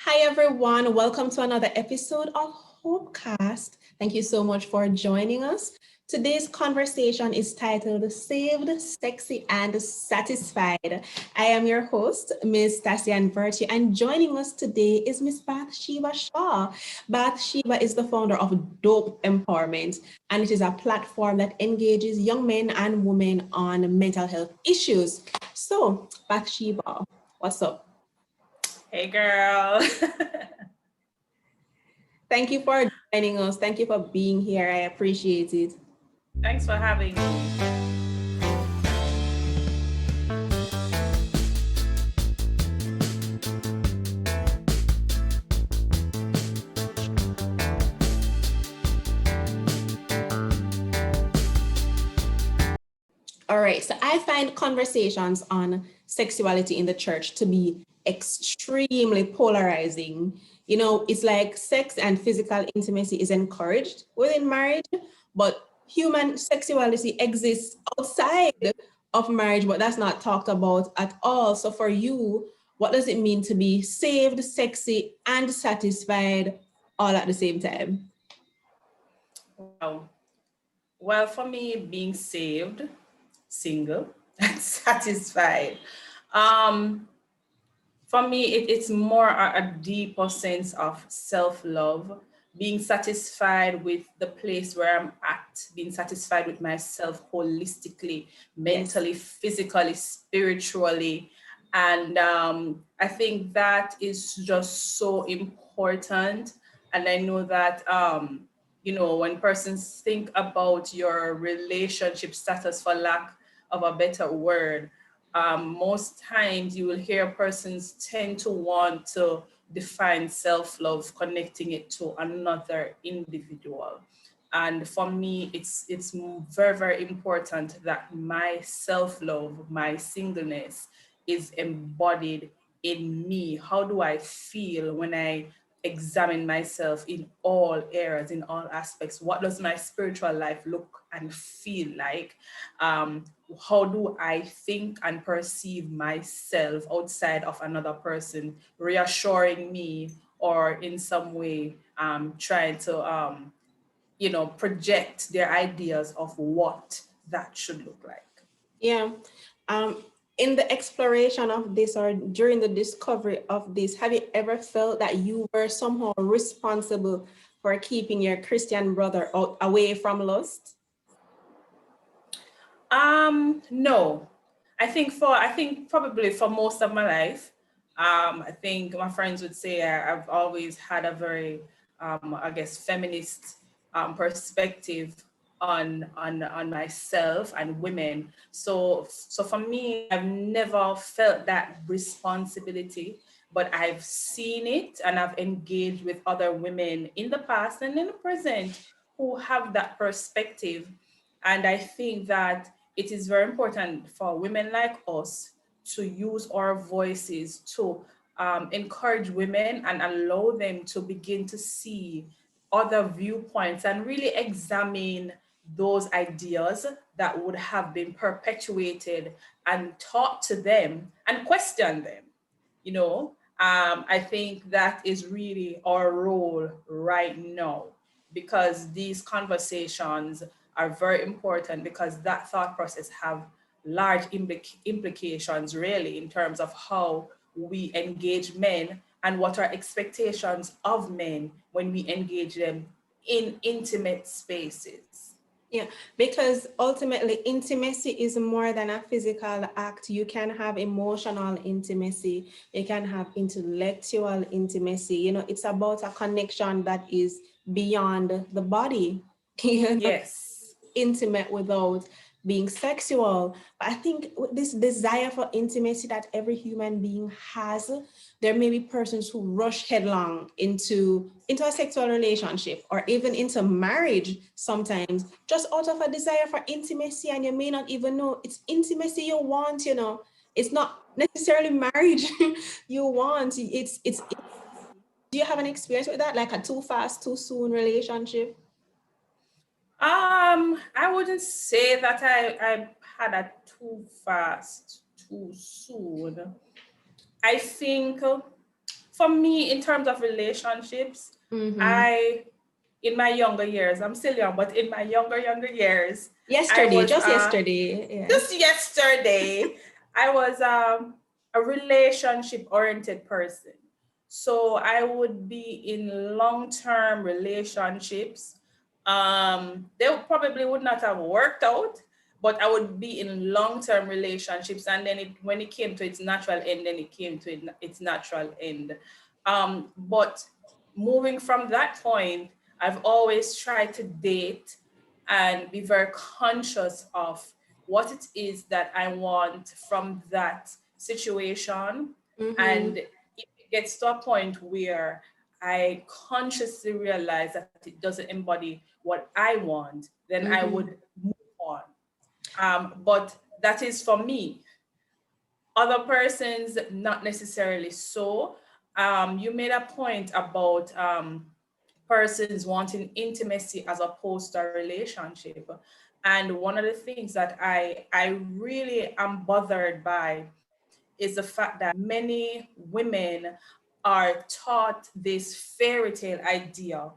Hi, everyone. Welcome to another episode of Hopecast. Thank you so much for joining us. Today's conversation is titled Saved, Sexy, and Satisfied. I am your host, Ms. Tassian Virtue, and joining us today is Miss Bathsheba Shaw. Bathsheba is the founder of Dope Empowerment, and it is a platform that engages young men and women on mental health issues. So, Bathsheba, what's up? Hey girl. Thank you for joining us. Thank you for being here. I appreciate it. Thanks for having me. All right. So I find conversations on sexuality in the church to be extremely polarizing. You know, it's like sex and physical intimacy is encouraged within marriage, but human sexuality exists outside of marriage, but that's not talked about at all. So for you, what does it mean to be saved, sexy, and satisfied all at the same time? Wow. Well, for me, being saved, single, and satisfied. Um, for me, it's more a deeper sense of self-love, being satisfied with the place where I'm at, being satisfied with myself holistically, Yes. mentally, physically, spiritually. And I think that is just so important. And I know that, when persons think about your relationship status, for lack of a better word, most times you will hear persons tend to want to define self-love connecting it to another individual. And for me, it's very, very important that my self-love, my singleness is embodied in me. How do I feel when I examine myself in all areas, in all aspects? What does my spiritual life look and feel like? Um, how do I think and perceive myself outside of another person, reassuring me or in some way trying to, project their ideas of what that should look like. Yeah. Um, in the exploration of this or during the discovery of this, have you ever felt that you were somehow responsible for keeping your Christian brother out, away from lust? No. I think probably for most of my life, I think my friends would say I've always had a very, I guess, feminist perspective on myself and women. So for me, I've never felt that responsibility, but I've seen it and I've engaged with other women in the past and in the present who have that perspective. And I think that it is very important for women like us to use our voices to encourage women and allow them to begin to see other viewpoints and really examine those ideas that would have been perpetuated and taught to them and question them. I think that is really our role right now, because these conversations are very important, because that thought process have large implications really in terms of how we engage men and what are expectations of men when we engage them in intimate spaces. Yeah, because ultimately intimacy is more than a physical act. You can have emotional intimacy, you can have intellectual intimacy. You know, it's about a connection that is beyond the body. You know, Yes. intimate without being sexual. But I think with this desire for intimacy that every human being has, there may be persons who rush headlong into a sexual relationship or even into marriage sometimes just out of a desire for intimacy, and you may not even know it's intimacy you want. You know, it's not necessarily marriage you want. It's do you have an experience with that, like a too fast too soon relationship? I wouldn't say that I had a too fast, too soon. I think For me, in terms of relationships, I, in my younger years, I'm still young, but in my younger years, I Yesterday, was just yesterday. Yeah. just yesterday, I was a relationship oriented person. So I would be in long-term relationships. They probably would not have worked out, but I would be in long-term relationships. And then when it came to its natural end, then it came to its natural end. But moving from that point, I've always tried to date and be very conscious of what it is that I want from that situation. And if it gets to a point where I consciously realize that it doesn't embody what I want, then I would move on. But that is for me. Other persons, not necessarily so. You made a point about persons wanting intimacy as opposed to a relationship. And one of the things that I really am bothered by is the fact that many women are taught this fairy tale idea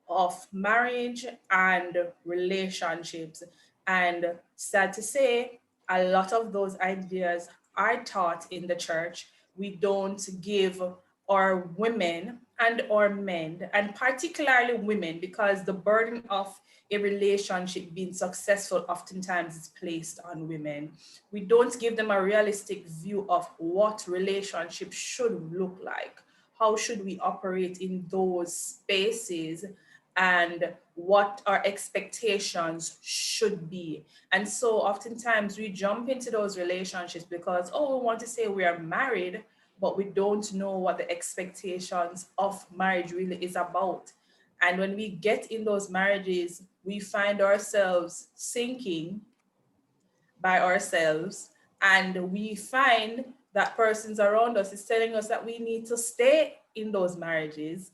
of marriage and relationships. And sad to say, a lot of those ideas are taught in the church. We don't give our women and our men, and particularly women, because the burden of a relationship being successful oftentimes is placed on women. We don't give them a realistic view of what relationship should look like. How should we operate in those spaces, and what our expectations should be. And so oftentimes we jump into those relationships because, oh, we want to say we are married, but we don't know what the expectations of marriage really is about. And when we get in those marriages, we find ourselves sinking by ourselves, and we find that persons around us is telling us that we need to stay in those marriages,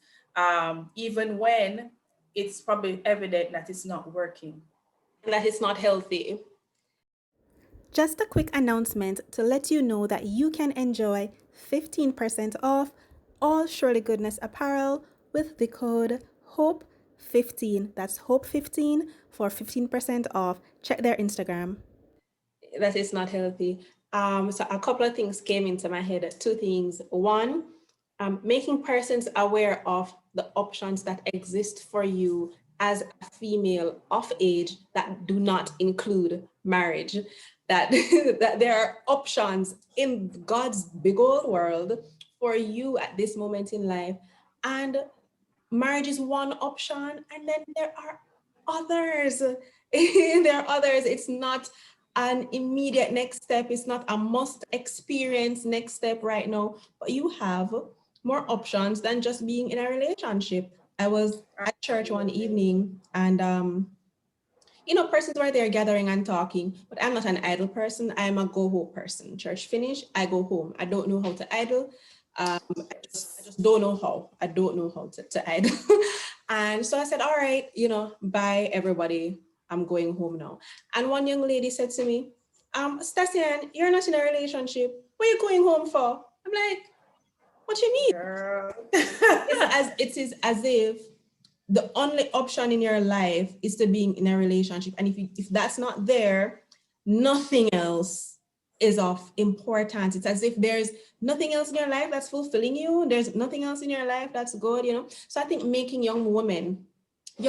even when it's probably evident that it's not working. That is not healthy. Just a quick announcement to let you know that you can enjoy 15% off all Surely Goodness apparel with the code HOPE15. That's HOPE15 for 15% off. Check their Instagram. That is not healthy. So a couple of things came into my head. Two things. One, making persons aware of the options that exist for you as a female of age that do not include marriage. That, that there are options in God's big old world for you at this moment in life. And marriage is one option, and then there are others. There are others. It's not an immediate next step. It's not a must experience next step right now, but you have more options than just being in a relationship. I was at church one evening, and persons were there gathering and talking, but I'm not an idle person. I'm a go-home person. Church finish, I go home. I don't know how to idle. I just don't know how. I don't know how to idle. And so I said, all right, bye everybody. I'm going home now. And one young lady said to me, Stasian, you're not in a relationship. What are you going home for? I'm like, what you mean? Girl. It is as if the only option in your life is to being in a relationship. And if that's not there, nothing else is of importance. It's as if there's nothing else in your life that's fulfilling you. There's nothing else in your life that's good, So I think making young women,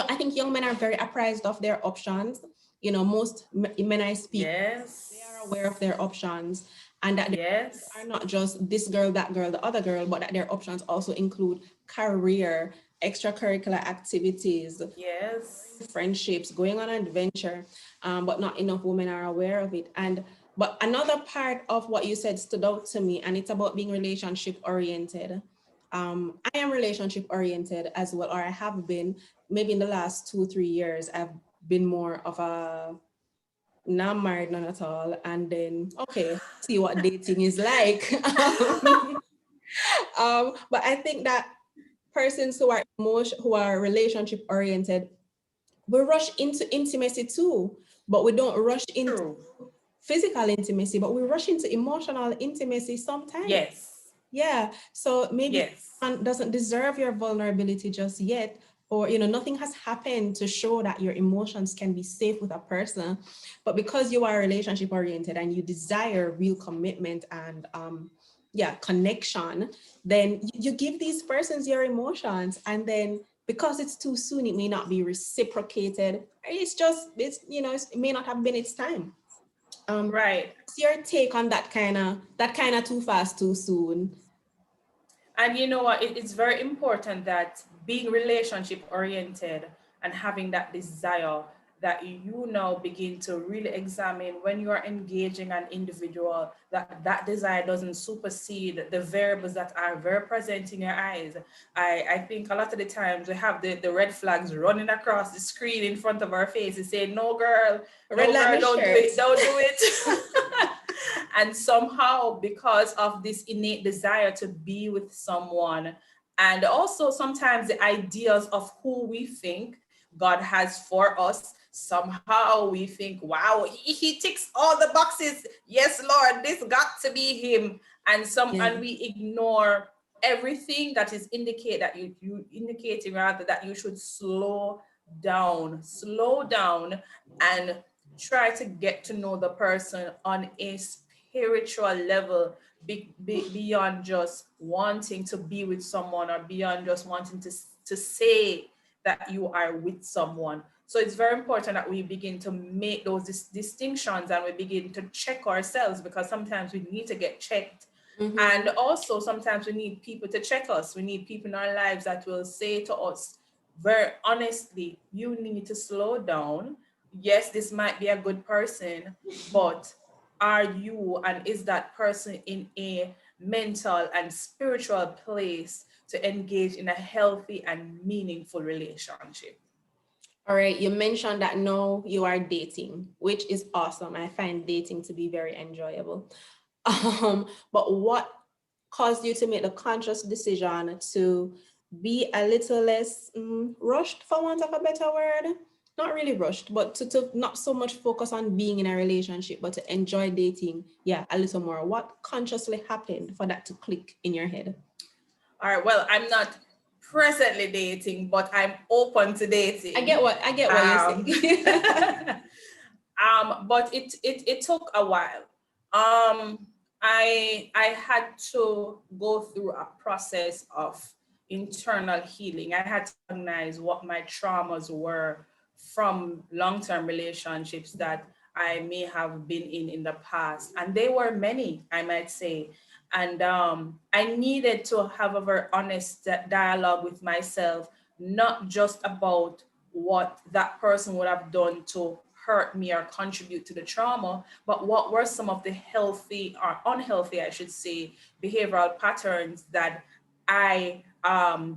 I think young men are very apprised of their options. Most men I speak, Yes. they are aware of their options, and that they are not just this girl, that girl, the other girl, but that their options also include career, extracurricular activities, friendships, going on an adventure, but not enough women are aware of it. But another part of what you said stood out to me, and it's about being relationship oriented. I am relationship oriented as well, or I have been. Maybe in the last 2-3 years, I've been more of a not married, none at all, and then okay, see what dating is like. But I think that persons who are relationship oriented, we rush into intimacy too, but we don't rush into physical intimacy, but we rush into emotional intimacy sometimes. Yes. Yeah. So maybe Yes. someone doesn't deserve your vulnerability just yet, or nothing has happened to show that your emotions can be safe with a person. But because you are relationship oriented and you desire real commitment and yeah, connection, then you give these persons your emotions, and then because it's too soon, it may not be reciprocated. It may not have been its time. Right. What's your take on that kind of too fast, too soon? And you know what? It's very important that being relationship oriented and having that desire, that you now begin to really examine when you are engaging an individual, that that desire doesn't supersede the variables that are very present in your eyes. I think a lot of the times we have the red flags running across the screen in front of our faces saying, Red no light girl, my don't do shirt. it, don't do it. And somehow, because of this innate desire to be with someone, and also sometimes the ideas of who we think God has for us, somehow we think, wow, he ticks all the boxes. Yes, Lord, this got to be him. Yeah. And we ignore everything that is indicate that you indicating rather that you should slow down and try to get to know the person on a spiritual level, beyond just wanting to be with someone, or beyond just wanting to say that you are with someone. So it's very important that we begin to make those distinctions, and we begin to check ourselves, because sometimes we need to get checked. Mm-hmm. And also sometimes we need people to check us. We need people in our lives that will say to us very honestly, you need to slow down. Yes, this might be a good person, but are you and is that person in a mental and spiritual place to engage in a healthy and meaningful relationship? All right, you mentioned that now you are dating, which is awesome. I find dating to be very enjoyable. But what caused you to make the conscious decision to be a little less rushed, for want of a better word? Not really rushed, but to not so much focus on being in a relationship, but to enjoy dating, yeah, a little more. What consciously happened for that to click in your head? All right, well, I'm not presently dating, but I'm open to dating. I get what you're Um, saying. but it took a while. Um, I had to go through a process of internal healing. I had to recognize what my traumas were from long-term relationships that I may have been in the past, and they were many, I might say. And I needed to have a very honest dialogue with myself, not just about what that person would have done to hurt me or contribute to the trauma, but what were some of the healthy or unhealthy, I should say, behavioral patterns that I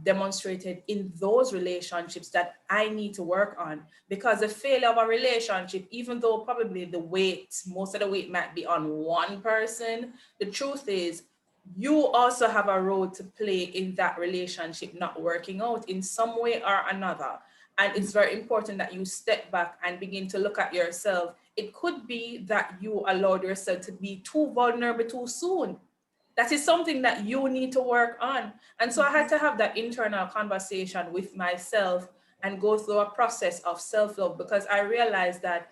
demonstrated in those relationships that I need to work on. Because the failure of a relationship, even though probably most of the weight might be on one person, the truth is you also have a role to play in that relationship not working out in some way or another. And it's very important that you step back and begin to look at yourself. It could be that you allowed yourself to be too vulnerable too soon. That is something that you need to work on. And so I had to have that internal conversation with myself and go through a process of self-love, because I realized that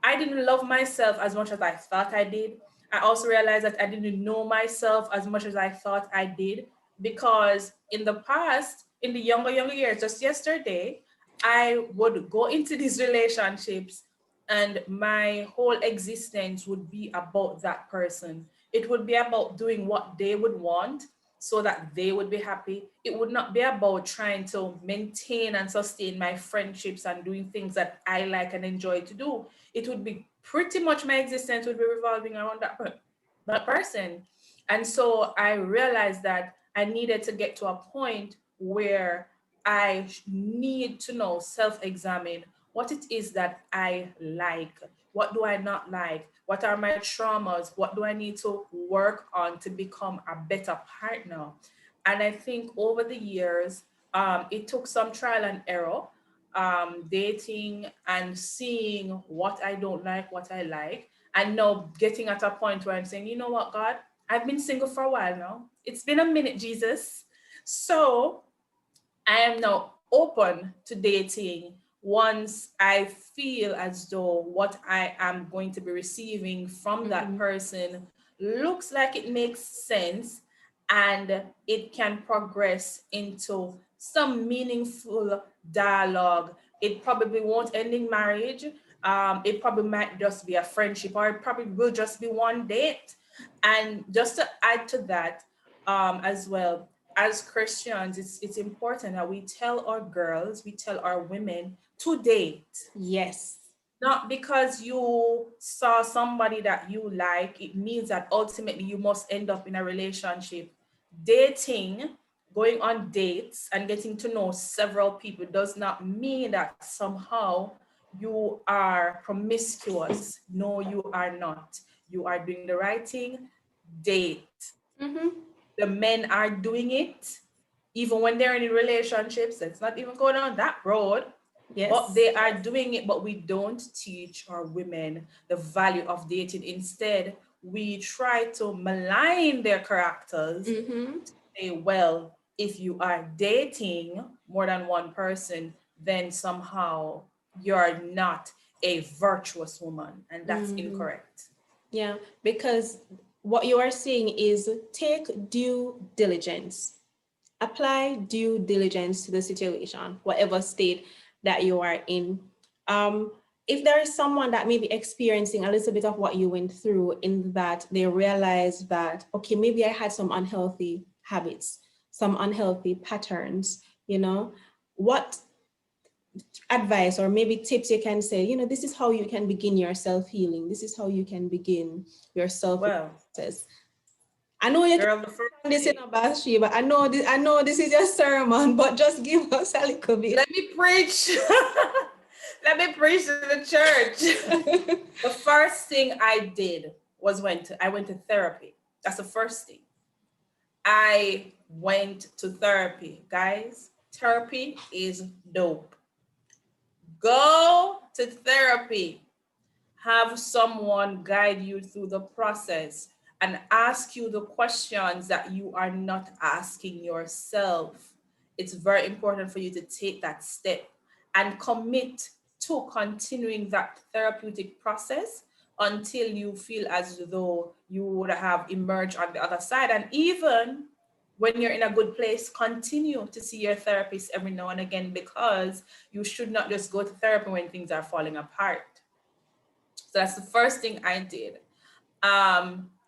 I didn't love myself as much as I thought I did. I also realized that I didn't know myself as much as I thought I did, because in the past, in the younger years, just yesterday, I would go into these relationships and my whole existence would be about that person. It would be about doing what they would want so that they would be happy. It would not be about trying to maintain and sustain my friendships and doing things that I like and enjoy to do. It would be pretty much my existence would be revolving around that person. And so I realized that I needed to get to a point where I need to know, self-examine what it is that I like. What do I not like? What are my traumas? What do I need to work on to become a better partner? And I think over the years, it took some trial and error, dating and seeing what I don't like, what I like, and now getting at a point where I'm saying, you know what, God, I've been single for a while now. it's been a minute, Jesus. So I am now open to dating once I feel as though what I am going to be receiving from that person looks like it makes sense and it can progress into some meaningful dialogue. It probably won't end in marriage. It probably might just be a friendship, or it probably will just be one date. And just to add to that, as well, as Christians, it's important that we tell our girls, we tell our women to date. Yes. Not because you saw somebody that you like, it means that ultimately you must end up in a relationship. Dating, going on dates and getting to know several people does not mean that somehow you are promiscuous. No, you are not. You are doing the right thing. Date. The men are doing it even when they're in relationships. Let's not even go down that road. Yes. But they are doing it, but we don't teach our women the value of dating. Instead, we try to malign their characters to say, well, if you are dating more than one person, then somehow you're not a virtuous woman. And that's incorrect. Yeah, because what you are saying is take due diligence. Apply due diligence to the situation, whatever state that you are in. If there is someone that may be experiencing a little bit of what you went through, in that they realize that, okay, maybe I had some unhealthy habits, some unhealthy patterns, what advice or maybe tips you can say, this is how you can begin your self-healing. This is how you can begin your self-process. I know you Girl, can this in a Bathsheba. I know this is your sermon, but just give us a little bit. Let me preach. Let me preach to the church. The first thing I did was I went to therapy. That's the first thing. I went to therapy. Guys, therapy is dope. Go to therapy. Have someone guide you through the process and ask you the questions that you are not asking yourself. It's very important for you to take that step and commit to continuing that therapeutic process until you feel as though you would have emerged on the other side. And even when you're in a good place, continue to see your therapist every now and again, because you should not just go to therapy when things are falling apart. So that's the first thing I did.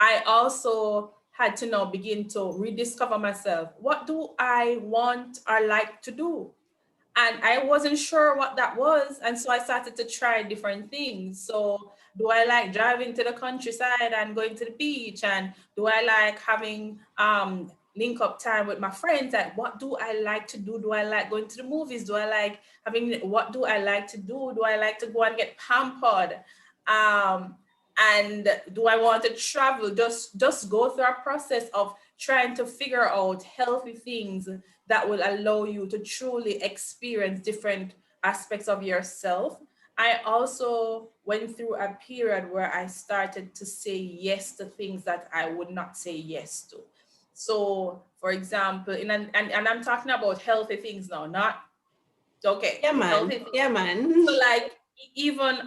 I also had to now begin to rediscover myself. What do I want or like to do? And I wasn't sure what that was. And so I started to try different things. So do I like driving to the countryside and going to the beach? And do I like having link up time with my friends? And what do I like to do? Do I like going to the movies? Do I like what do I like to do? Do I like to go and get pampered? And do I want to travel? Just go through a process of trying to figure out healthy things that will allow you to truly experience different aspects of yourself. I also went through a period where I started to say yes to things that I would not say yes to. So, for example, and I'm talking about healthy things now, not okay. Yeah, man. Healthy things. Yeah, man. So, like, even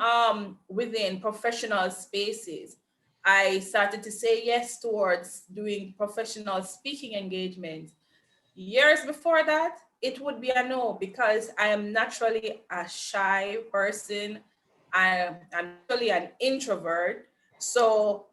within professional spaces, I started to say yes towards doing professional speaking engagements. Years before that, it would be a no, because I am naturally a shy person. I'm naturally an introvert. So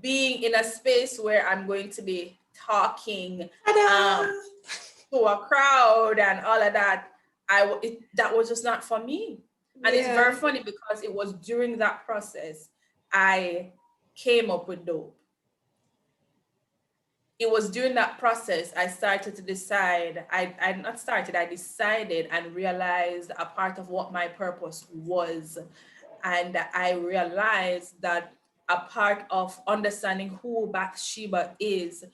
being in a space where I'm going to be talking to a crowd and all of that, that was just not for me. And it's very funny because it was during that process I came up with dope. It was during that process I started to decide, I decided and realized a part of what my purpose was. And I realized that a part of understanding who Bathsheba is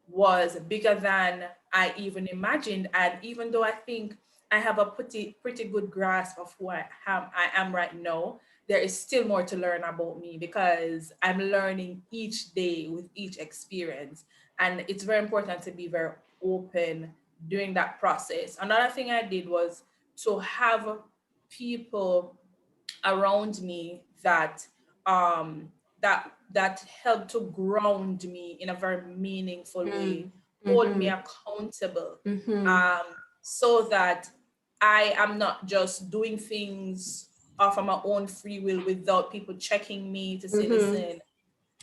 was bigger than I even imagined. And even though I think I have a pretty good grasp of who I am right now, there is still more to learn about me, because I'm learning each day with each experience. And it's very important to be very open during that process. Another thing I did was to have people around me that that helped to ground me in a very meaningful way, hold me accountable, um, so that I am not just doing things off of my own free will without people checking me to say, listen,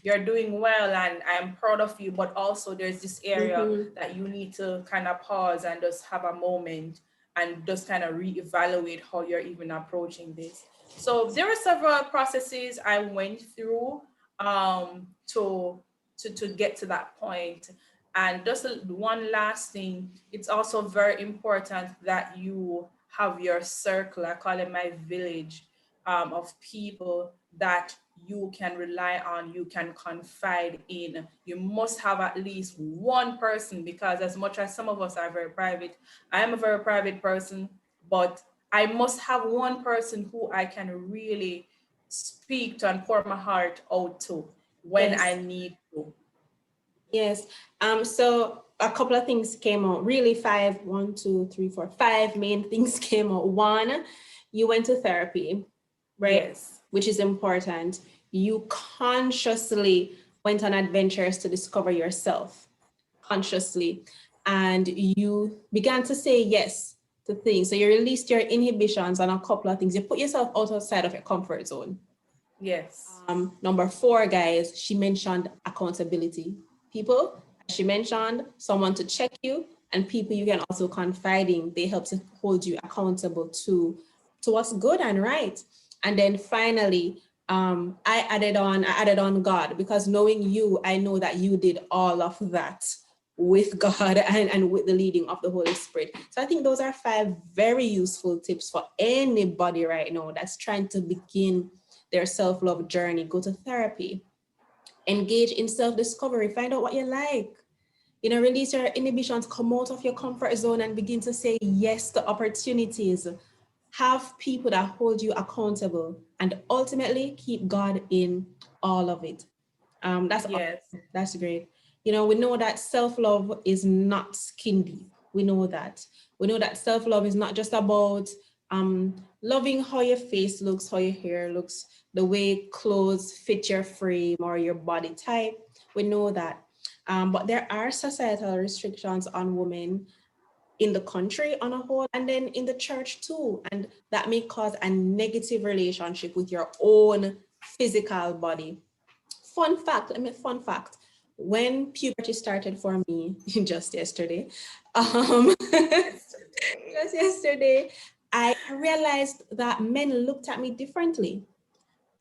you're doing well and I'm proud of you, but also there's this area that you need to kind of pause and just have a moment and just kind of reevaluate how you're even approaching this. So there were several processes I went through to get to that point. And just one last thing, it's also very important that you have your circle, I call it my village, of people that you can rely on, you can confide in. You must have at least one person, because as much as some of us are very private, I am a very private person, but I must have one person who I can really speak to and pour my heart out to when I need to. Yes. So a couple of things came out. Really, five main things came out. One, you went to therapy, right? Yes. Which is important. You consciously went on adventures to discover yourself, consciously, and you began to say yes to things. So you released your inhibitions on a couple of things. You put yourself outside of your comfort zone. Yes. Number 4, guys, she mentioned accountability. People, she mentioned someone to check you, and people you can also confide in. They help to hold you accountable to what's good and right. And then finally, I added on God, because knowing you, I know that you did all of that with God and with the leading of the Holy Spirit. So I think those are 5 very useful tips for anybody right now that's trying to begin their self-love journey. Go to therapy, engage in self-discovery, find out what you like, release your inhibitions, come out of your comfort zone and begin to say yes to opportunities. Have people that hold you accountable, and ultimately keep God in all of it. That's great. We know that self-love is not skin deep. We know that. We know that self-love is not just about loving how your face looks, how your hair looks, the way clothes fit your frame or your body type. We know that. But there are societal restrictions on women in the country on a whole, and then in the church too. And that may cause a negative relationship with your own physical body. Fun fact, when puberty started for me just yesterday, I realized that men looked at me differently.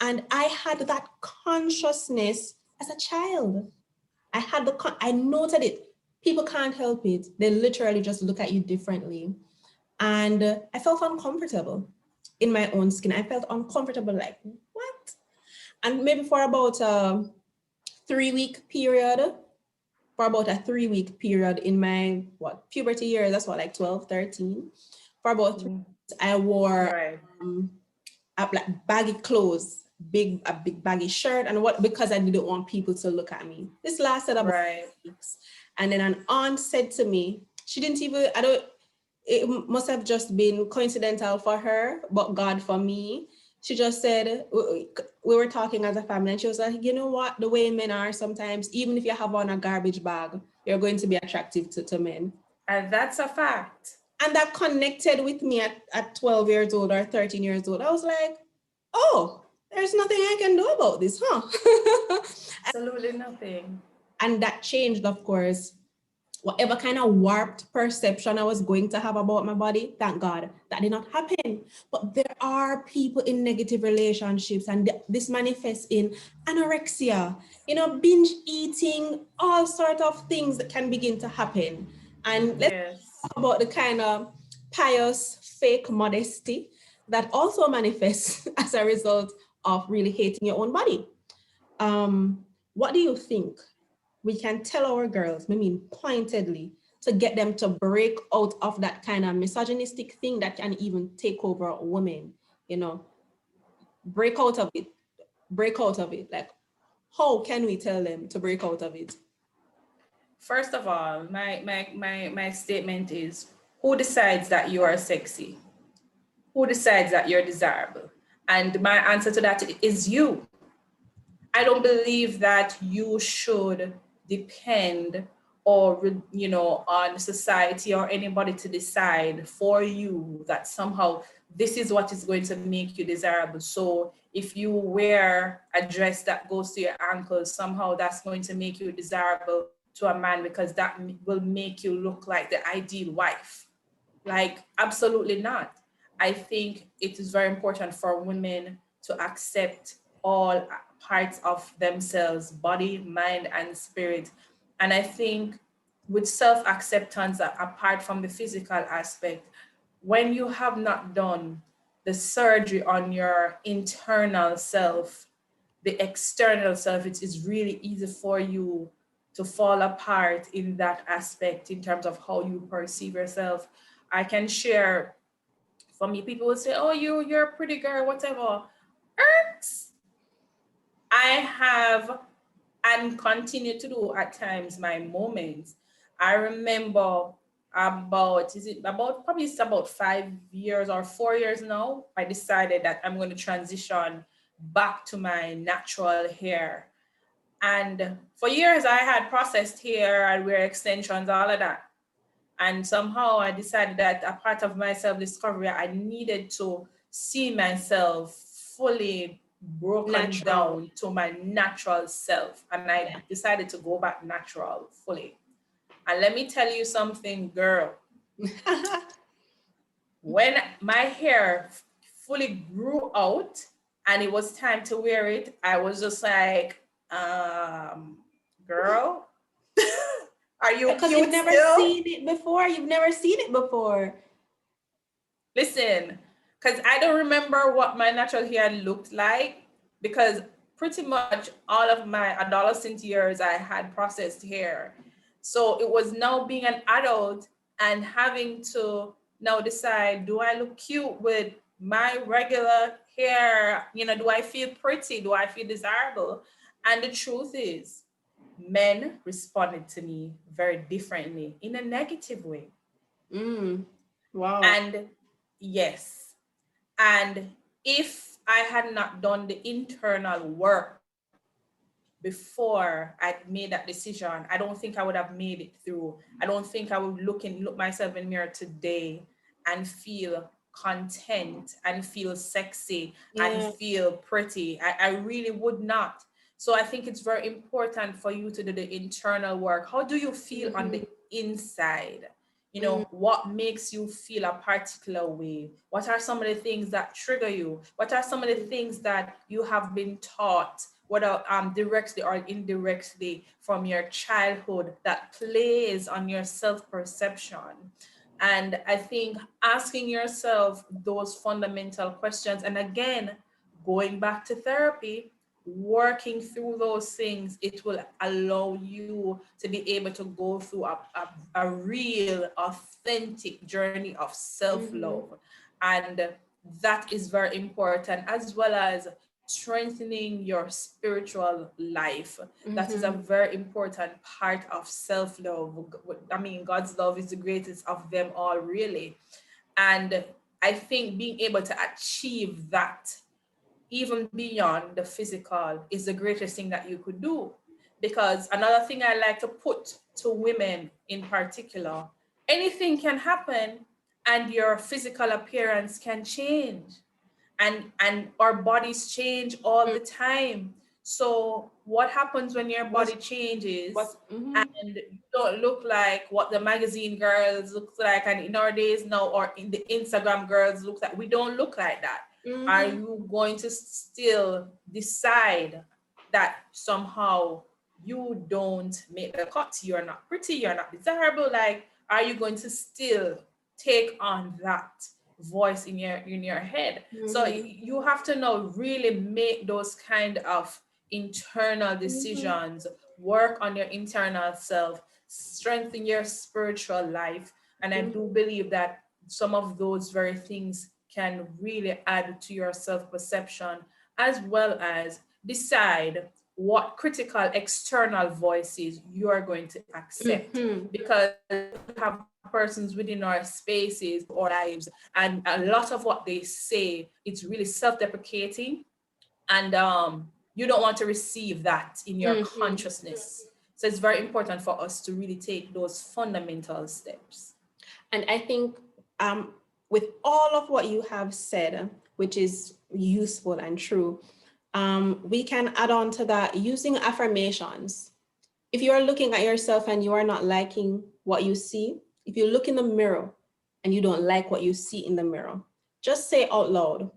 And I had that consciousness as a child. I noted it. People can't help it. They literally just look at you differently. And I felt uncomfortable in my own skin. I felt uncomfortable, like, what? And maybe for about a 3-week period, in my puberty years, that's like 12, 13. For about 3 weeks, I wore like baggy clothes, a big baggy shirt, and because I didn't want people to look at me. This lasted about 6 weeks. And then an aunt said to me, she didn't even, it must have just been coincidental for her, but God for me. She just said, we were talking as a family, and she was like, you know what, the way men are sometimes, even if you have on a garbage bag, you're going to be attractive to men. And that's a fact. And that connected with me at 12 years old or 13 years old. I was like, oh, there's nothing I can do about this, huh? Absolutely nothing. And that changed, of course, whatever kind of warped perception I was going to have about my body. Thank God that did not happen. But there are people in negative relationships, and this manifests in anorexia, binge eating, all sorts of things that can begin to happen. And let's talk about the kind of pious fake modesty that also manifests as a result of really hating your own body. What do you think we can tell our girls, pointedly, to get them to break out of that kind of misogynistic thing that can even take over women, break out of it. Like, how can we tell them to break out of it? First of all, my statement is, who decides that you are sexy? Who decides that you're desirable? And my answer to that is you. I don't believe that you should depend or on society or anybody to decide for you that somehow this is what is going to make you desirable. So if you wear a dress that goes to your ankles, somehow that's going to make you desirable to a man because that will make you look like the ideal wife. Like, absolutely not. I think it is very important for women to accept all parts of themselves, body, mind, and spirit. And I think with self acceptance, apart from the physical aspect, when you have not done the surgery on your internal self, the external self, it is really easy for you to fall apart in that aspect in terms of how you perceive yourself. I can share, for me, people will say, oh, you're a pretty girl, whatever. Erks. I have and continue to do at times my moments. I remember probably it's about 5 years or 4 years now, I decided that I'm going to transition back to my natural hair. And for years I had processed hair, I wear extensions, all of that. And somehow I decided that a part of my self-discovery, I needed to see myself fully broken down to my natural self. And I decided to go back natural fully. And let me tell you something, girl. When my hair fully grew out and it was time to wear it, I was just like, girl, are you Because cute you've never still? seen it before. You've never seen it before. Listen, because I don't remember what my natural hair looked like, because pretty much all of my adolescent years I had processed hair. So it was now being an adult and having to now decide, do I look cute with my regular hair? Do I feel pretty? Do I feel desirable? And the truth is, men responded to me very differently in a negative way. Wow. And yes, and if I had not done the internal work before I made that decision, I don't think I would have made it through. I don't think I would look myself in the mirror today and feel content and feel sexy and feel pretty. I really would not. So I think it's very important for you to do the internal work. How do you feel on the inside? What makes you feel a particular way? What are some of the things that trigger you? What are some of the things that you have been taught, whether directly or indirectly from your childhood, that plays on your self-perception? And I think asking yourself those fundamental questions, and again, going back to therapy, working through those things, it will allow you to be able to go through a real, authentic journey of self-love. And that is very important, as well as strengthening your spiritual life. That is a very important part of self-love. I mean, God's love is the greatest of them all, really. And I think being able to achieve that, even beyond the physical, is the greatest thing that you could do. Because another thing I like to put to women in particular, anything can happen and your physical appearance can change, and our bodies change all the time. So what happens when your body changes and you don't look like what the magazine girls look like, and in our days now, or in the Instagram girls look like? We don't look like that. Are you going to still decide that somehow you don't make the cut, you're not pretty, you're not desirable? Like, are you going to still take on that voice in your head? So you have to now really make those kind of internal decisions, work on your internal self, strengthen your spiritual life. And I do believe that some of those very things can really add to your self-perception, as well as decide what critical external voices you are going to accept. Because we have persons within our spaces or lives, and a lot of what they say, it's really self-deprecating, and you don't want to receive that in your consciousness. So it's very important for us to really take those fundamental steps. And I think with all of what you have said, which is useful and true, we can add on to that using affirmations. If you are looking at yourself and you are not liking what you see, if you look in the mirror and you don't like what you see in the mirror, just say out loud,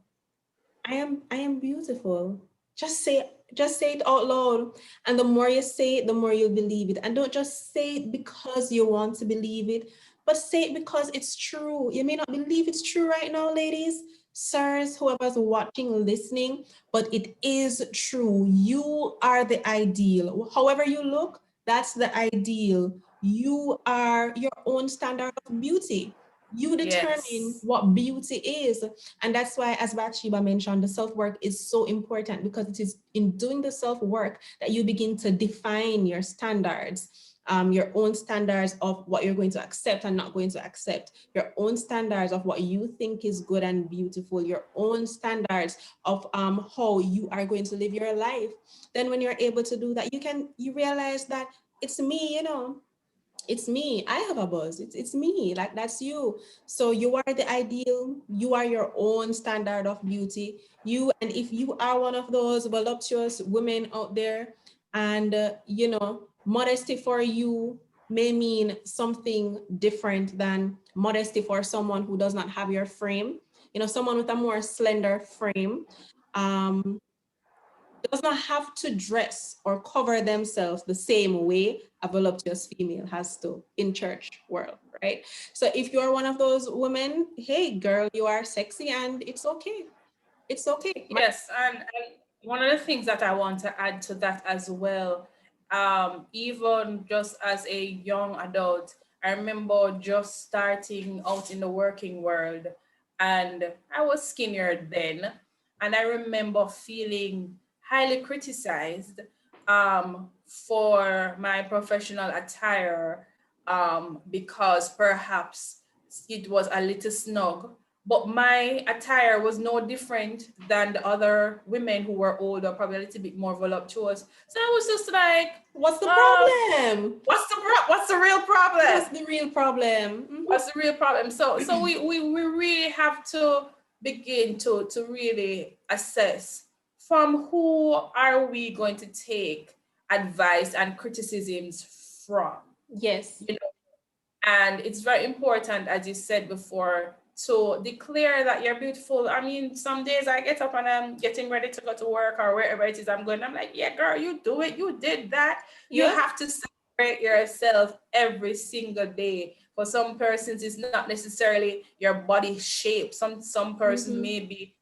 I am beautiful. Just say it out loud. And the more you say it, the more you'll believe it. And don't just say it because you want to believe it, but say it because it's true. You may not believe it's true right now, ladies, sirs, whoever's watching, listening, but it is true. You are the ideal. However you look, that's the ideal. You are your own standard of beauty. You determine what beauty is. And that's why, as Bathsheba mentioned, the self-work is so important, because it is in doing the self-work that you begin to define your standards, your own standards of what you're going to accept and not going to accept, your own standards of what you think is good and beautiful, your own standards of how you are going to live your life. Then when you're able to do that, you realize that it's me, it's me. I have a buzz. It's me. Like, that's you. So you are the ideal. You are your own standard of beauty. And if you are one of those voluptuous women out there, and modesty for you may mean something different than modesty for someone who does not have your frame. Someone with a more slender frame does not have to dress or cover themselves the same way a voluptuous female has to in church world, right? So if you're one of those women, hey girl, you are sexy and it's okay. It's okay. Yes, and one of the things that I want to add to that as well, even just as a young adult, I remember just starting out in the working world, and I was skinnier then, and I remember feeling highly criticized for my professional attire, because perhaps it was a little snug, but my attire was no different than the other women who were older, probably a little bit more voluptuous. So I was just like, what's the problem? What's the real problem? What's the real problem? What's the real problem? So we really have to begin to really assess, from who are we going to take advice and criticisms from? Yes. And it's very important, as you said before, to declare that you're beautiful. I mean, some days I get up and I'm getting ready to go to work or wherever it is I'm going. I'm like, yeah, girl, you do it. You did that. You have to celebrate yourself every single day. For some persons, it's not necessarily your body shape. Some person may be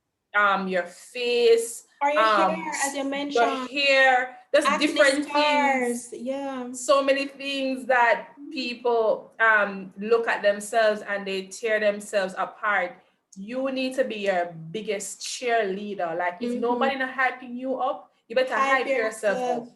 your face, or your hair, as you mentioned. Your hair. There's different things. Yeah. So many things that people look at themselves and they tear themselves apart. You need to be your biggest cheerleader. Like, if nobody not hyping you up, you better hype yourself up.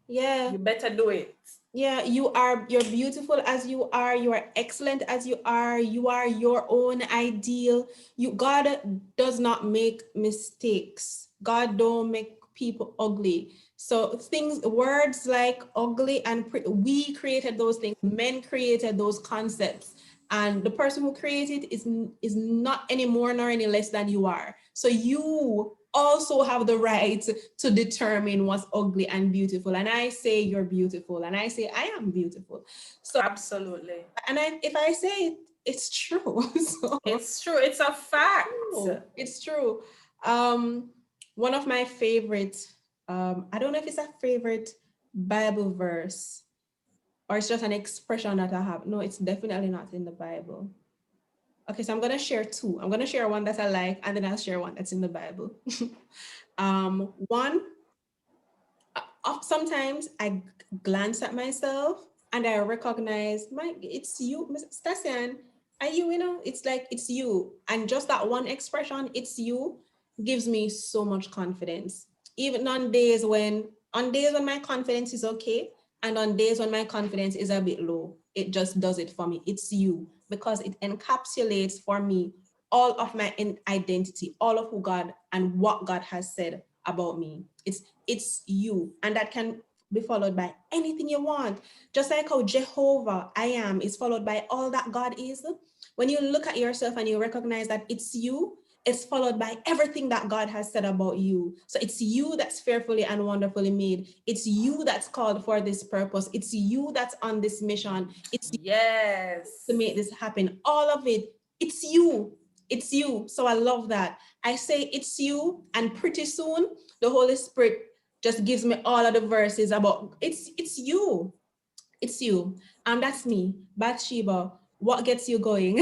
Yeah. You better do it. Yeah, you're beautiful as you are, you are excellent as you are your own ideal. God does not make mistakes. God don't make people ugly. So words like ugly and we created those things. Men created those concepts. And the person who created is not any more nor any less than you are. So you also have the right to determine what's ugly and beautiful. And I say you're beautiful, and I say I am beautiful. So absolutely. And if I say it, it's true. So, it's true. It's a fact. It's true. One of my favorite, I don't know if it's a favorite Bible verse or it's just an expression that I have. No, it's definitely not in the Bible. Okay, so I'm going to share two. I'm going to share one that I like, and then I'll share one that's in the Bible. Sometimes I glance at myself and I recognize, it's you, Ms. Stasian. Are you, it's like, it's you. And just that one expression, it's you, gives me so much confidence. Even on days when On days when my confidence is okay, and on days when my confidence is a bit low, it just does it for me. It's you, because it encapsulates for me all of my identity, all of who God and what God has said about me. It's you, and that can be followed by anything you want. Just like how Jehovah I am is followed by all that God is. When you look at yourself and you recognize that it's you, it's followed by everything that God has said about you. So it's you that's fearfully and wonderfully made. It's you that's called for this purpose. It's you that's on this mission. It's you Yes. to make this happen. All of it, it's you. It's you. So I love that. I say it's you, and pretty soon the Holy Spirit just gives me all of the verses about it's you. It's you. That's me, Bathsheba. What gets you going?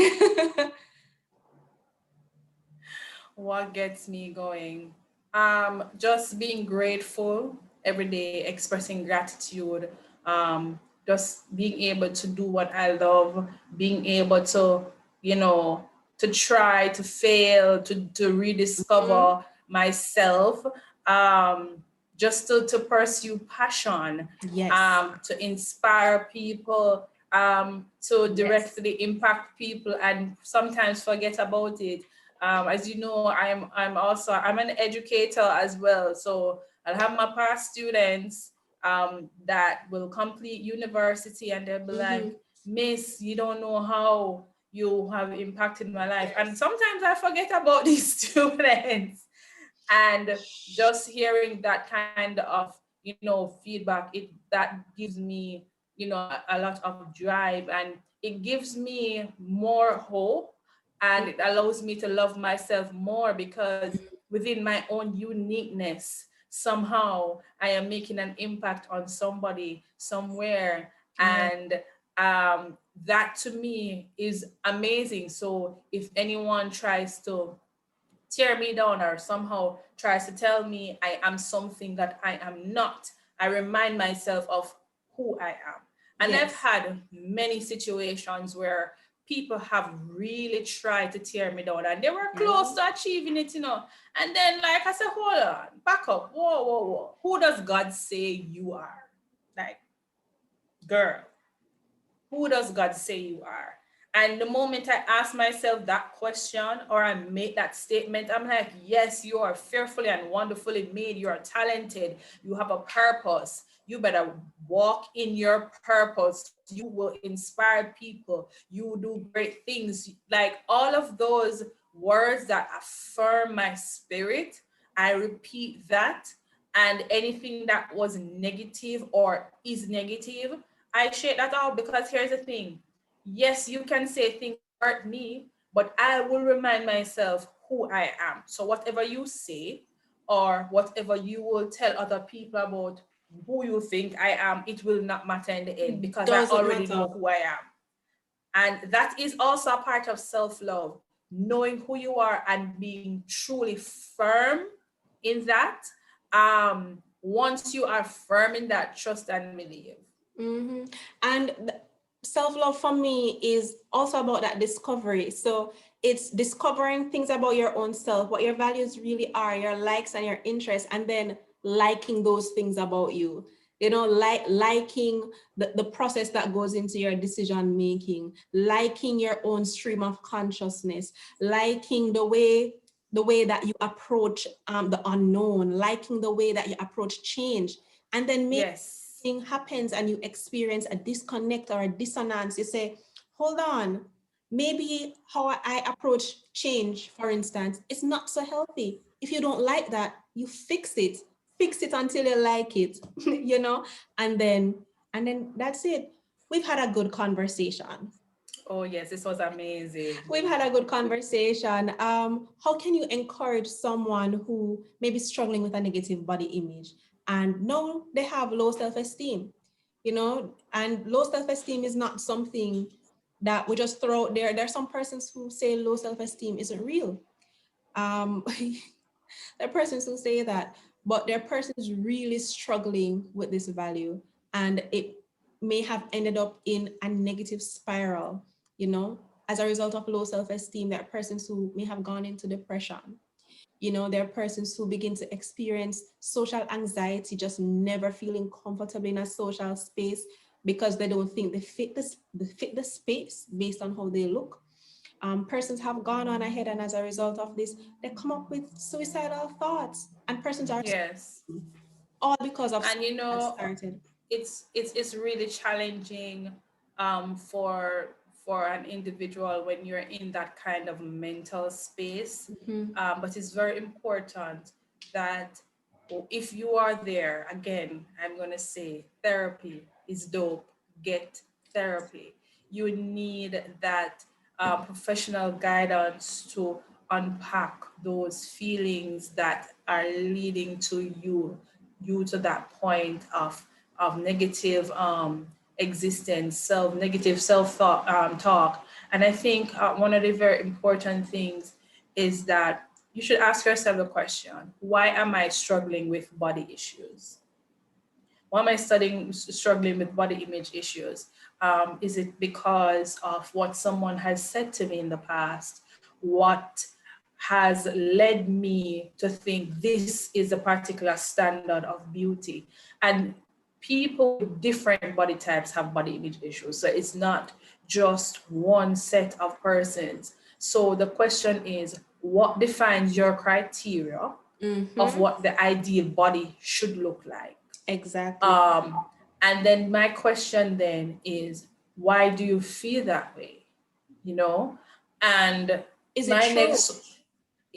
What gets me going? Just being grateful every day, expressing gratitude, just being able to do what I love, being able to, you know, to try, to fail, to Mhm. rediscover myself, um, just to pursue passion, Yes. to inspire people, to Yes. directly impact people and sometimes forget about it. As you know, I'm an educator as well. So I'll have my past students that will complete university and they'll be like, Mhm. Miss, you don't know how you have impacted my life. And sometimes I forget about these students. And just hearing that kind of, feedback, it that gives me, a lot of drive, and it gives me more hope, and it allows me to love myself more, because within my own uniqueness, somehow I am making an impact on somebody somewhere. Yeah. And that to me is amazing. So if anyone tries to tear me down or somehow tries to tell me I am something that I am not, I remind myself of who I am. And I've Yes. had many situations where people have really tried to tear me down and they were close Yeah. to achieving it, And then, like I said, hold on, back up, whoa, whoa, whoa. Who does God say you are? Like, girl, who does God say you are? And the moment I ask myself that question or I make that statement, I'm like, yes, you are fearfully and wonderfully made. You are talented. You have a purpose. You better walk in your purpose. You will inspire people. You will do great things. Like all of those words that affirm my spirit, I repeat that. And anything that was negative or is negative, I shake that out, because here's the thing. Yes, you can say things that hurt me, but I will remind myself who I am. So whatever you say or whatever you will tell other people about who you think I am, it will not matter in the end, because I Doesn't already matter. know who I am. And that is also a part of self-love, knowing who you are and being truly firm in that. Once you are firm in that, trust and believe. Mm-hmm. And self-love for me is also about that discovery. So it's discovering things about your own self, what your values really are, your likes and your interests, and then liking those things about you. Liking the process that goes into your decision making, liking your own stream of consciousness, liking the way that you approach the unknown, liking the way that you approach change, and then maybe Yes. thing happens and you experience a disconnect or a dissonance, you say, hold on, maybe how I approach change, for instance, is not so healthy. If you don't like that, you fix it until you like it, and then that's it. We've had a good conversation. Oh, yes, this was amazing. We've had a good conversation. How can you encourage someone who may be struggling with a negative body image and know they have low self-esteem? And low self-esteem is not something that we just throw out there. There are some persons who say low self-esteem isn't real. There are persons who say that, but there are persons really struggling with this value, and it may have ended up in a negative spiral, as a result of low self-esteem. There are persons who may have gone into depression, There are persons who begin to experience social anxiety, just never feeling comfortable in a social space because they don't think they fit the space based on how they look. Persons have gone on ahead, and as a result of this, they come up with suicidal thoughts, and persons are Yes. all because of And something that started. it's really challenging for an individual when you're in that kind of mental space. Mhm. But it's very important that if you are there, again, I'm gonna say therapy is dope. Get therapy. You need that professional guidance to unpack those feelings that are leading to you to that point of negative existence, negative self thought talk. And I think one of the very important things is that you should ask yourself the question: why am I struggling with body issues? Why am I struggling with body image issues? Is it because of what someone has said to me in the past? What has led me to think this is a particular standard of beauty? And people with different body types have body image issues. So it's not just one set of persons. So the question is, what defines your criteria of what the ideal body should look like? Exactly. And then my question then is, why do you feel that way? You know? And Is it my true? next,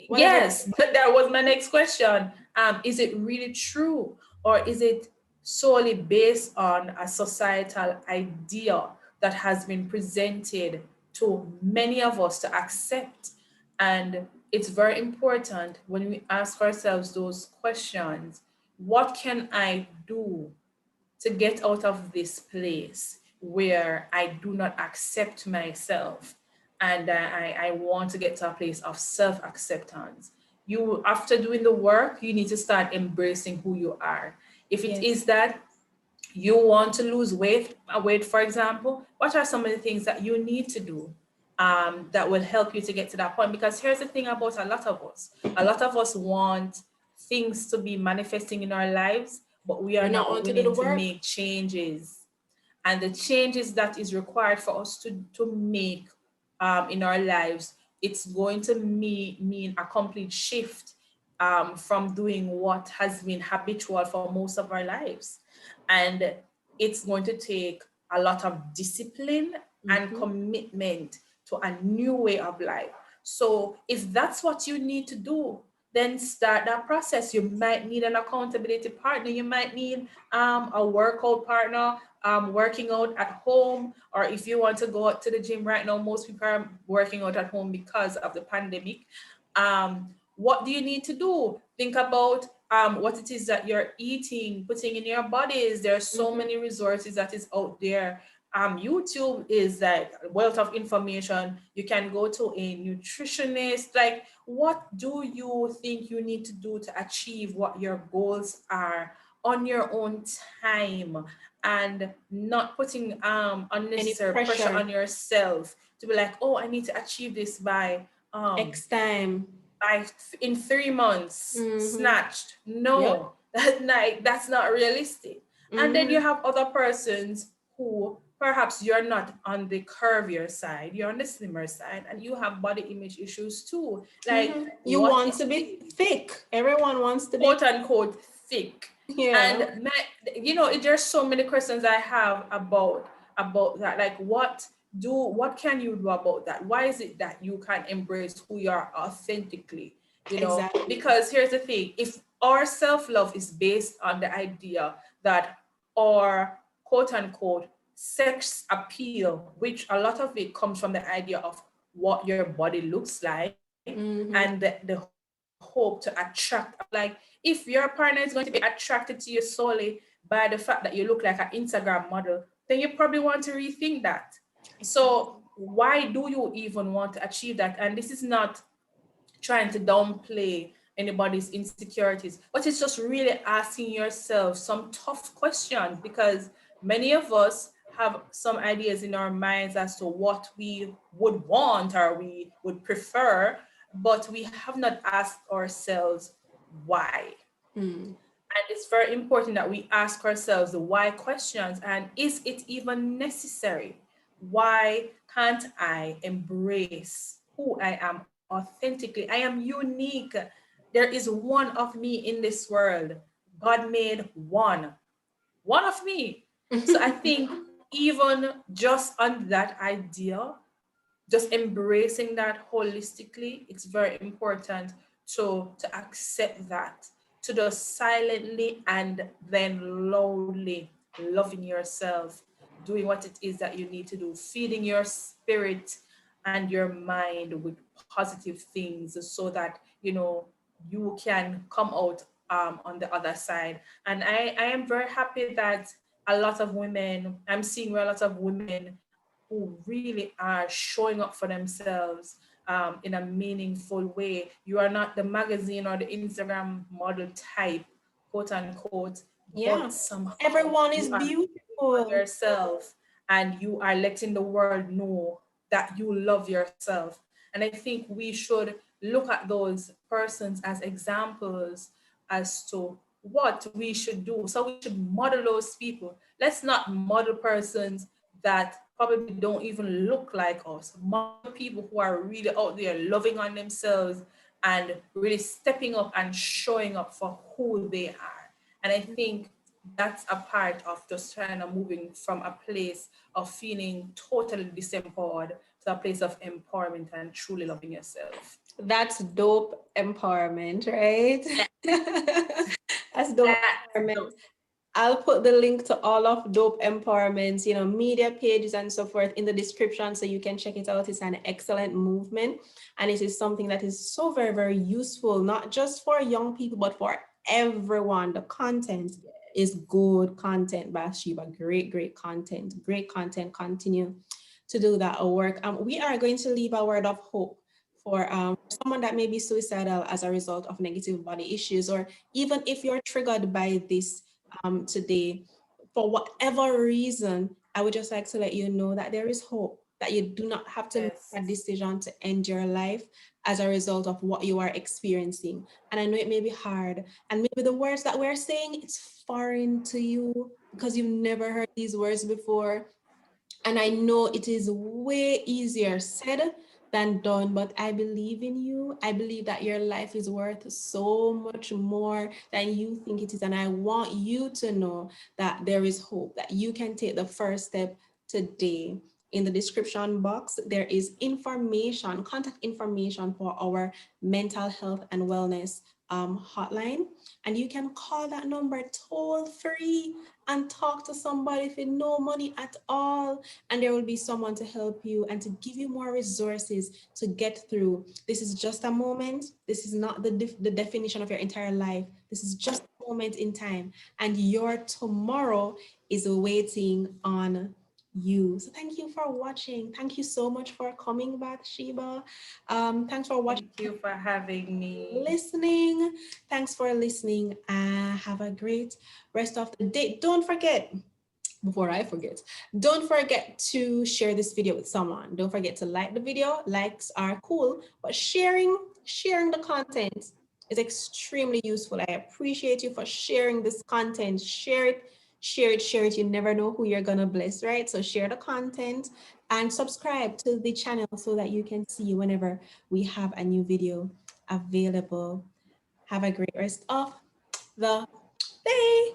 Whatever. yes, that was my next question. Is it really true? Or is it solely based on a societal idea that has been presented to many of us to accept? And it's very important when we ask ourselves those questions: what can I do to get out of this place where I do not accept myself, and I want to get to a place of self acceptance? You, after doing the work, you need to start embracing who you are. If it Yes. is that you want to lose weight, for example, what are some of the things that you need to do that will help you to get to that point? Because here's the thing about a lot of us want things to be manifesting in our lives, but we are We not not want to do the willing to work. make changes. And the changes that is required for us to make in our lives, it's going to mean a complete shift from doing what has been habitual for most of our lives. And it's going to take a lot of discipline and commitment to a new way of life. So if that's what you need to do, then start that process. You might need an accountability partner. You might need a workout partner, working out at home, or if you want to go out to the gym right now, most people are working out at home because of the pandemic. What do you need to do? Think about what it is that you're eating, putting in your bodies. There are so many resources that is out there. YouTube is like a wealth of information. You can go to a nutritionist. Like, what do you think you need to do to achieve what your goals are on your own time, and not putting Any unnecessary pressure pressure. on yourself to be like, oh, I need to achieve this X time. by in 3 months snatched. Yep. No, that's not realistic. And then you have other persons who perhaps you're not on the curvier side, you're on the slimmer side, and you have body image issues too. Like, You what want it to be is, thick. Everyone wants to be. quote unquote thick. Yeah. And there's so many questions I have about that. Like, what can you do about that? Why is it that you can't embrace who you are authentically? Exactly. Because here's the thing: if our self-love is based on the idea that our quote unquote sex appeal, which a lot of it comes from the idea of what your body looks like, and the hope to attract, like, if your partner is going to be attracted to you solely by the fact that you look like an Instagram model, then you probably want to rethink that. So why do you even want to achieve that? And this is not trying to downplay anybody's insecurities, but it's just really asking yourself some tough questions, because many of us have some ideas in our minds as to what we would want or we would prefer. but we have not asked ourselves why. Mm. And it's very important that we ask ourselves the why questions, and is it even necessary? Why can't I embrace who I am authentically? I am unique. There is one of me in this world. God made one of me. So I think even just on that idea, just embracing that holistically, it's very important to accept that, to just silently and then loudly loving yourself, doing what it is that you need to do, feeding your spirit and your mind with positive things so that you can come out on the other side. And I am very happy that a lot of women, I'm seeing a lot of women who really are showing up for themselves in a meaningful way. You are not the magazine or the Instagram model type, quote unquote, Yeah, but somehow everyone is you are on beautiful. yourself and you are letting the world know that you love yourself. And I think we should look at those persons as examples as to what we should do. So we should model those people. Let's not model persons that probably don't even look like us. Model people who are really out there loving on themselves and really stepping up and showing up for who they are. And I think that's a part of just trying to moving from a place of feeling totally disempowered to a place of empowerment and truly loving yourself. That's dope empowerment, right? That's dope That's empowerment. the I'll put the link to all of Dope Empowerment's, media pages and so forth in the description so you can check it out. It's an excellent movement. And it is something that is so very, very useful, not just for young people, but for everyone. The content is good content, Bathsheba. Great, great content. Great content. Continue to do that work. We are going to leave a word of hope for someone that may be suicidal as a result of negative body issues, or even if you're triggered by this today, for whatever reason, I would just like to let you know that there is hope, that you do not have to make yes. a decision to end your life as a result of what you are experiencing. And I know it may be hard, and maybe the words that we're saying, it's foreign to you because you've never heard these words before. And I know it is way easier said than done, but I believe in you. I believe that your life is worth so much more than you think it is. And I want you to know that there is hope, that you can take the first step today. In the description box, there is information, contact information for our mental health and wellness hotline. And you can call that number toll free and talk to somebody for no money at all, and there will be someone to help you and to give you more resources to get through. This is just a moment. This is not the definition of your entire life. This is just a moment in time, and your tomorrow is waiting on you. So thank you for watching. Thank you so much for coming, Bathsheba. Thanks for watching, Thank you for having me. listening. Thanks for listening. Have a great rest of the day. Don't forget, before I forget, don't forget to share this video with someone. Don't forget to like the video. Likes are cool, but sharing the content is extremely useful. I appreciate you for sharing this content. Share it, share it, share it. You never know who you're gonna bless, right? So share the content and subscribe to the channel so that you can see whenever we have a new video available. Have a great rest of the day.